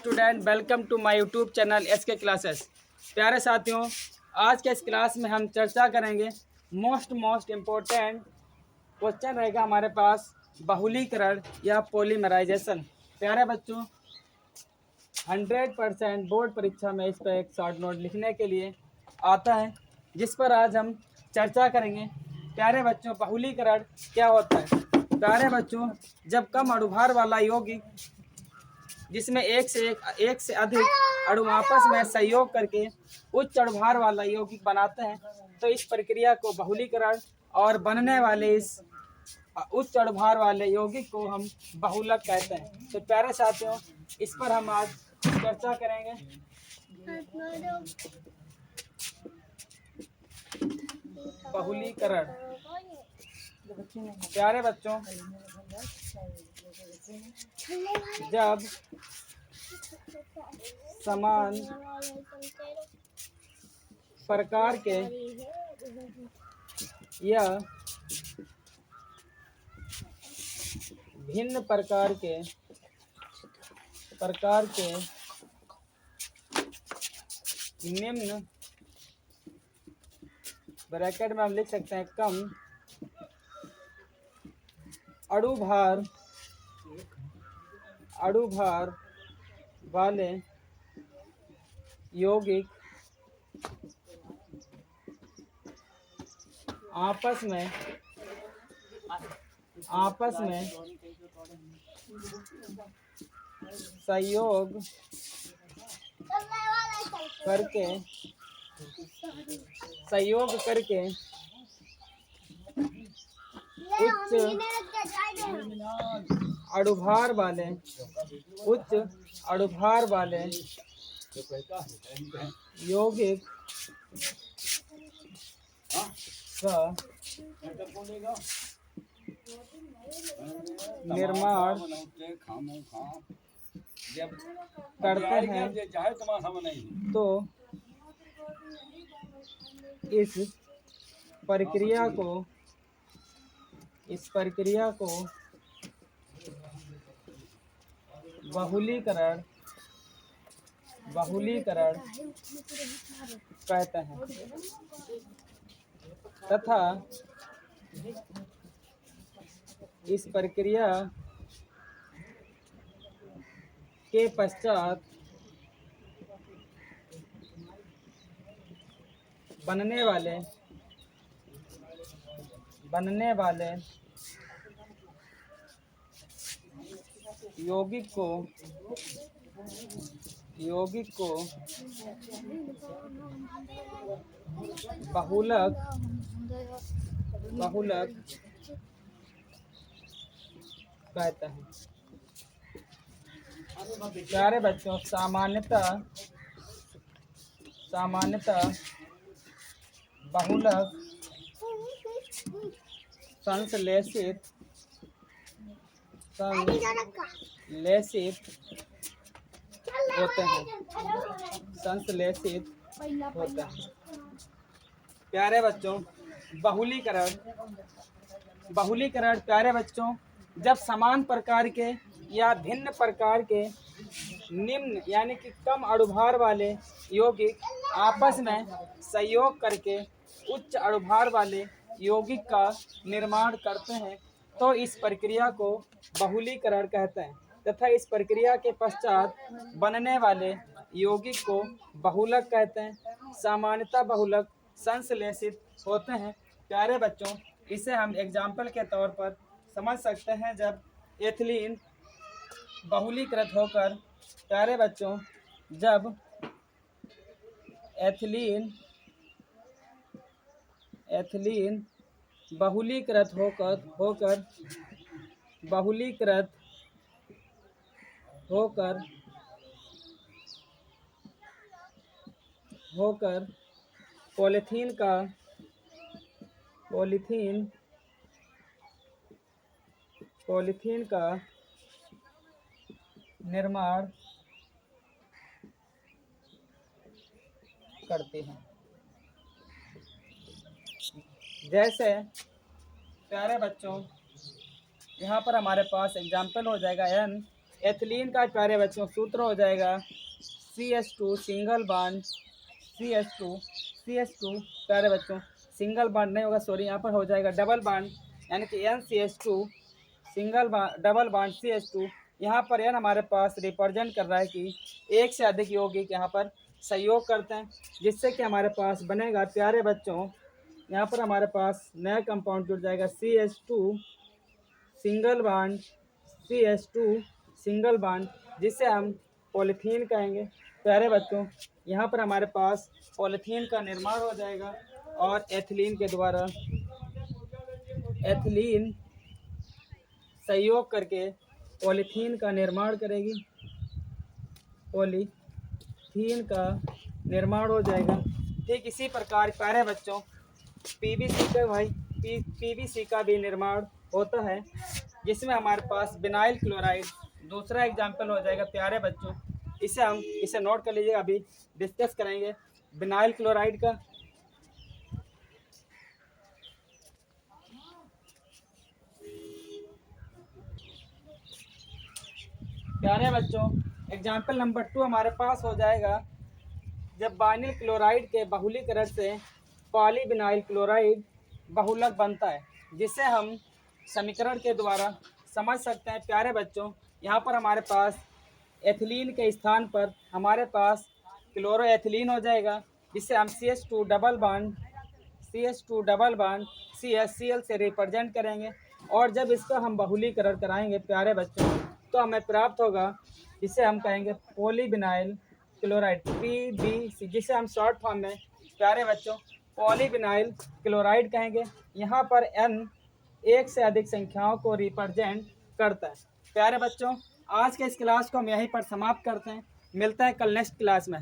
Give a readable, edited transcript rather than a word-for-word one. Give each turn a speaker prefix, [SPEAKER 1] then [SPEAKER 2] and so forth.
[SPEAKER 1] Student, welcome to my YouTube channel SK classes. प्यारे साथियों, आज के इस क्लास में हम चर्चा करेंगे मोस्ट इम्पोर्टेंट क्वेश्चन रहेगा हमारे पास बहुलीकरण या पॉलीमराइजेशन। प्यारे बच्चों, 100% बोर्ड परीक्षा में इस पर एक शॉर्ट नोट लिखने के लिए आता है, जिस पर आज हम चर्चा करेंगे। प्यारे बच्चों, बहुलीकरण क्या होता है? प्यारे बच्चों, जब कम अणुभार वाला यौगिक जिसमें एक से अधिक अणु आपस में सहयोग करके उच्च अणुभार वाला यौगिक बनाते हैं, तो इस प्रक्रिया को बहुलीकरण और बनने वाले इस उच्च अणुभार वाले यौगिक को हम बहुलक कहते हैं। तो प्यारे साथियों, इस पर हम आज चर्चा करेंगे। बहुलीकरण। प्यारे बच्चों, जब समान प्रकार के या भिन्न प्रकार के निम्न ब्रैकेट में हम लिख सकते हैं कम अणुभार वाले यौगिक आपस में सहयोग करके उच्च अणुभार वाले यौगिक का निर्माण करते हैं, तो इस प्रक्रिया को बहुलीकरण कहते हैं। तथा इस प्रक्रिया के पश्चात बनने वाले यौगिक को बहुलक कहते हैं। प्यारे बच्चों, सामान्यतः बहुलक संश्लेषित होते हैं। प्यारे बच्चों, बहुलीकरण प्यारे बच्चों, जब समान प्रकार के या भिन्न प्रकार के निम्न यानी कि कम अणुभार वाले यौगिक आपस में सहयोग करके उच्च अणुभार वाले यौगिक का निर्माण करते हैं, तो इस प्रक्रिया को बहुलीकरण कहते हैं। तथा इस प्रक्रिया के पश्चात बनने वाले यौगिक को बहुलक कहते हैं। सामान्यतः बहुलक संश्लेषित होते हैं। प्यारे बच्चों, इसे हम एग्जाम्पल के तौर पर समझ सकते हैं। जब एथिलीन बहुलीकृत होकर, प्यारे बच्चों, जब एथिलीन बहुलीकृत होकर पॉलीथीन का निर्माण करते हैं। जैसे प्यारे बच्चों, यहाँ पर हमारे पास एग्जाम्पल हो जाएगा एथिलीन का प्यारे बच्चों सूत्र हो जाएगा CH2 सिंगल बॉन्ड CH2 प्यारे बच्चों सिंगल बॉन्ड नहीं होगा, सॉरी, यहाँ पर हो जाएगा डबल बॉन्ड, यानी कि NCH2 डबल बॉन्ड CH2। यहाँ पर n हमारे पास रिप्रेजेंट कर रहा है कि एक से अधिक यौगिक यहाँ पर सहयोग करते हैं, जिससे कि हमारे पास बनेगा प्यारे बच्चों, यहाँ पर हमारे पास नया कंपाउंड जुड़ जाएगा CH2 single bond CH2 single bond, जिसे हम पॉलीथीन कहेंगे। प्यारे बच्चों यहाँ पर हमारे पास पॉलीथीन का निर्माण हो जाएगा और एथिलीन के द्वारा एथिलीन सहयोग करके पॉलीथीन का निर्माण करेगी, पॉलीथीन का निर्माण हो जाएगा। ठीक इसी प्रकार प्यारे बच्चों पीवीसी का भी निर्माण होता है, जिसमें हमारे पास विनाइल क्लोराइड दूसरा एग्जाम्पल हो जाएगा। प्यारे बच्चों इसे नोट कर लीजिएगा, अभी डिस्कस करेंगे विनाइल क्लोराइड का। प्यारे बच्चों एग्जाम्पल नंबर 2 हमारे पास हो जाएगा, जब वाइनिल क्लोराइड के बहुलीकरण से पॉलीविनाइल क्लोराइड बहुलक बनता है, जिसे हम समीकरण के द्वारा समझ सकते हैं। प्यारे बच्चों यहाँ पर हमारे पास एथिलीन के स्थान पर हमारे पास क्लोरोएथिलीन हो जाएगा, जिसे हम CH2 डबल बॉन्ड CHCl से रिप्रेजेंट करेंगे, और जब इसका हम बहुलीकरण कराएंगे प्यारे बच्चों तो हमें प्राप्त होगा, जिसे हम कहेंगे पॉलीविनाइल क्लोराइड PBC, जिसे हम शॉर्ट फॉर्म में प्यारे बच्चों पॉलीविनाइल क्लोराइड कहेंगे। यहाँ पर N एक से अधिक संख्याओं को रिप्रेजेंट करता है। प्यारे बच्चों आज के इस क्लास को हम यहीं पर समाप्त करते हैं, मिलता है कल नेक्स्ट क्लास में।